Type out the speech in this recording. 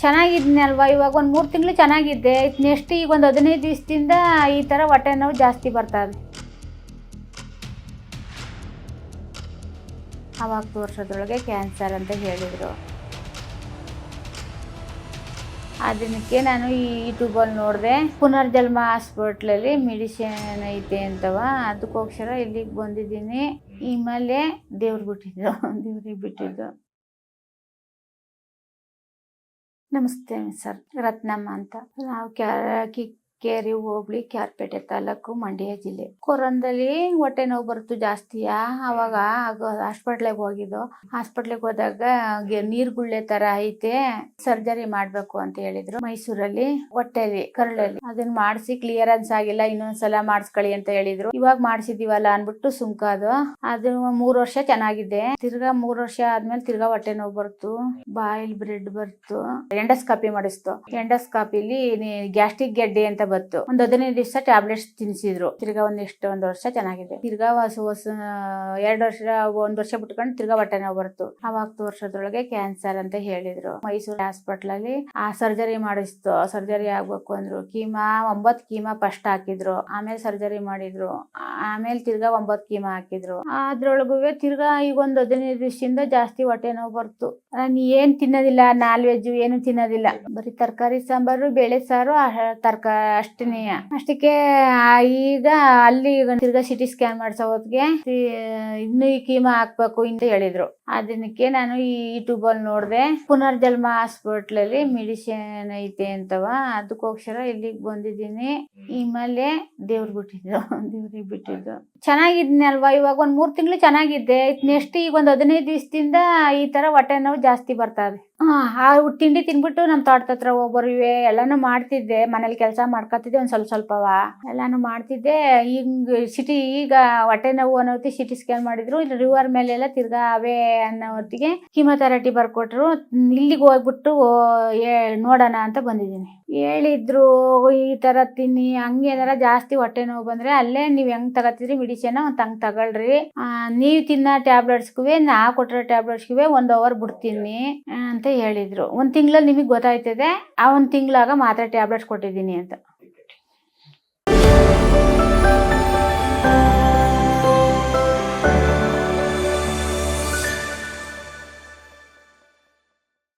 ಚೆನ್ನಾಗಿದ್ನಿ ಅಲ್ವಾ, ಇವಾಗ ಒಂದು 3 ತಿಂಗಳು ಚೆನ್ನಾಗಿದ್ದೆ. ನೆಕ್ಸ್ಟ್ ಈಗ ಒಂದು 15 ದಿವಸದಿಂದ ಈ ಥರ ಹೊಟ್ಟೆ ನೋವು ಜಾಸ್ತಿ ಬರ್ತಾ ಇದೆ. ಅವಾಗ ತೋರಿಸೋದ್ರೊಳಗೆ ಕ್ಯಾನ್ಸರ್ ಅಂತ ಹೇಳಿದರು. ಅದಕ್ಕೆ ನಾನು ಈ ಯೂಟ್ಯೂಬಲ್ಲಿ ನೋಡಿದೆ, ಪುನರ್ಜನ್ಮ ಹಾಸ್ಪಿಟ್ಲಲ್ಲಿ ಮೆಡಿಸಿನ್ ಐತೆ ಅಂತವ. ಅದಕ್ಕೋಸ್ಕರ ಇಲ್ಲಿಗೆ ಬಂದಿದ್ದೀನಿ. ಆಮೇಲೆ ದೇವ್ರಿಗೆ ಬಿಟ್ಟಿದ್ದು. ನಮಸ್ತೆ ಸರ್, ರತ್ನಮ್ಮ ಅಂತ. ನಾವು ಕಿಕ್ಕೇರಿ ಹೋಬಳಿ, ಕ್ಯಾರ್ಪೇಟೆ ತಾಲೂಕು, ಮಂಡ್ಯ ಜಿಲ್ಲೆ. ಕೊರೋನಾದಲ್ಲಿ ಹೊಟ್ಟೆ ನೋವು ಬರುತ್ತು ಜಾಸ್ತಿಯ. ಅವಾಗ ಹಾಸ್ಪಿಟ್ಲಿಗೆ ಹೋಗಿದ್ದು. ಹಾಸ್ಪಿಟ್ಲಿಗೆ ಹೋದಾಗ ನೀರ್ಗುಳ್ಳೆ ತರ ಐತೆ, ಸರ್ಜರಿ ಮಾಡ್ಬೇಕು ಅಂತ ಹೇಳಿದ್ರು ಮೈಸೂರಲ್ಲಿ. ಹೊಟ್ಟೆಲಿ ಕರಳಲ್ಲಿ ಅದನ್ನ ಮಾಡಿಸಿ ಕ್ಲಿಯರೆನ್ಸ್ ಆಗಿಲ್ಲ, ಇನ್ನೊಂದ್ಸಲ ಮಾಡಿಸ್ಕೊಳ್ಳಿ ಅಂತ ಹೇಳಿದ್ರು. ಇವಾಗ ಮಾಡಿಸಿದೀವಲ್ಲ ಅನ್ಬಿಟ್ಟು ಸುಮ್ಕಾದು. ಅದು 3 ವರ್ಷ ಚೆನ್ನಾಗಿದೆ. ತಿರ್ಗಾ 3 ವರ್ಷ ಆದ್ಮೇಲೆ ತಿರ್ಗಾ ಹೊಟ್ಟೆ ನೋವು ಬರ್ತು, ಬಾಯಿಲ್ ಬ್ರೆಡ್ ಬರ್ತು. ಎಂಡೋಸ್ಕಾಪಿ ಮಾಡಿಸ್ತು. ಎಂಡೋಸ್ಕಾಪಿಲಿ ಗ್ಯಾಸ್ಟ್ರಿಕ್ ಗೆಡ್ಡೆ ಅಂತ ಬಂತು. ಒಂದು 15 ದಿವಸ ಟ್ಯಾಬ್ಲೆಟ್ಸ್ ತಿನ್ಸಿದ್ರು. ತಿರ್ಗಾ ಒಂದು ವರ್ಷ ಚೆನ್ನಾಗಿದೆ. ತಿರ್ಗಾ 2 ವರ್ಷ 1 ವರ್ಷ ಬಿಟ್ಕೊಂಡು ತಿರ್ಗಾ ಹೊಟ್ಟೆ ನೋವು ಬರ್ತು. ಅವಾಗ ತೋರ್ಸೋದ್ರೊಳಗೆ ಕ್ಯಾನ್ಸರ್ ಅಂತ ಹೇಳಿದ್ರು. ಮೈಸೂರು ಹಾಸ್ಪಿಟ್ಲಲ್ಲಿ ಸರ್ಜರಿ ಮಾಡಿಸ್ತು. ಸರ್ಜರಿ ಆಗ್ಬೇಕು ಅಂದ್ರು. 9 ಕೀಮಾ ಫಸ್ಟ್ ಹಾಕಿದ್ರು, ಆಮೇಲೆ ಸರ್ಜರಿ ಮಾಡಿದ್ರು. ಆಮೇಲೆ ತಿರ್ಗಾ 9 ಕೀಮಾ ಹಾಕಿದ್ರು. ಅದ್ರೊಳಗೂ ತಿರ್ಗಾ ಈಗ ಒಂದು 15 ದಿವಸದಿಂದ ಜಾಸ್ತಿ ಹೊಟ್ಟೆ ನೋವು ಬರ್ತು. ನಾನು ಏನ್ ತಿನ್ನೋದಿಲ್ಲ, ನಾನ್ ವೆಜ್ ಏನು ತಿನ್ನೋದಿಲ್ಲ, ಬರೀ ತರಕಾರಿ ಸಾಂಬಾರು, ಬೇಳೆ ಸಾರು, ಅಷ್ಟೇನೆ. ಅಷ್ಟಕ್ಕೆ ಈಗ ಅಲ್ಲಿ ತಿರ್ಗಾ ಸಿಟಿ ಸ್ಕ್ಯಾನ್ ಮಾಡ್ಸೋ ಹೊತ್ತಿಗೆ ಇನ್ನು ಈ ಕೀಮಾ ಹಾಕ್ಬೇಕು ಅಂತ ಹೇಳಿದ್ರು. ಅದಕ್ಕೆ ನಾನು ಈ ಯೂಟ್ಯೂಬಲ್ಲಿ ನೋಡಿದೆ, ಪುನರ್ಜನ್ಮ ಹಾಸ್ಪಿಟ್ಲಲ್ಲಿ ಮೆಡಿಸಿನ್ ಐತೆ ಅಂತವ. ಅದಕ್ಕೋಸ್ಕರ ಇಲ್ಲಿಗೆ ಬಂದಿದ್ದೀನಿ. ಆಮೇಲೆ ದೇವ್ರಿಗೆ ಬಿಟ್ಟಿದ್ದು. ಚೆನ್ನಾಗಿದ್ನಿ ಅಲ್ವಾ, ಇವಾಗ ಒಂದು 3 ತಿಂಗಳು ಚೆನ್ನಾಗಿದ್ದೆ. ನೆಕ್ಸ್ಟ್ ಈಗ ಒಂದು 15 ದಿವಸದಿಂದ ಈ ತರ ಹೊಟ್ಟೆ ನೋವು ಜಾಸ್ತಿ ಬರ್ತಾ ಇದೆ. ತಿಂಡಿ ತಿನ್ಬಿಟ್ಟು ನಮ್ಮ ತೋಟದ ಹತ್ರ ಹೋಗ್ಬರ್ವೆ ಎಲ್ಲಾನು ಮಾಡ್ತಿದ್ದೆ. ಮನೇಲಿ ಕೆಲಸ ಮಾಡ್ಕೊತಿದ್ದೆ, ಒಂದ್ ಸ್ವಲ್ಪವ ಎಲ್ಲಾನು ಮಾಡ್ತಿದ್ದೆ. ಈಗ ಹೊಟ್ಟೆ ನೋವು ಅನ್ನೋತಿ ಸಿಟಿ ಸ್ಕ್ಯಾನ್ ಮಾಡಿದ್ರು. ರಿವರ್ ಮೇಲೆಲ್ಲ ತಿರ್ಗಾ ಅವೇ ಅನ್ನೋ ಹೊತ್ತಿಗೆ ಕೀಮೋಥೆರಪಿ ಬರ್ಕೊಟ್ರು. ಇಲ್ಲಿಗೆ ಹೋಗ್ಬಿಟ್ಟು ನೋಡೋಣ ಅಂತ ಬಂದಿದ್ದೀನಿ. ಹೇಳಿದ್ರು ಈ ತರ ತಿನ್ನಿ, ಹಂಗೇನಾರ ಜಾಸ್ತಿ ಹೊಟ್ಟೆ ನೋವು ಬಂದ್ರೆ ಅಲ್ಲೇ ನೀವ್ ಹೆಂಗ್ ತಗೋತಿದ್ರಿ ಮೆಡಿಸಿನ್ ಹಂಗ್ ತಗೊಳ್ರಿ. ನೀವ್ ತಿನ್ನ ಟ್ಯಾಬ್ಲೆಟ್ಸ್ಗೂ ನಾ ಕೊಟ್ಟಿರೋ ಟ್ಯಾಬ್ಲೆಟ್ಸ್ಗೂ 1 hour ಬಿಡ್ತೀನಿ ಅಂತ ಹೇಳಿದ್ರು. 1 ತಿಂಗಳಲ್ಲಿ ನಿಮಗ್ ಗೊತ್ತಾಯ್ತದೆ, ಆ 1 ತಿಂಗಳಾಗ ಮಾತ್ರ ಟ್ಯಾಬ್ಲೆಟ್ಸ್ ಕೊಟ್ಟಿದ್ದೀನಿ ಅಂತ.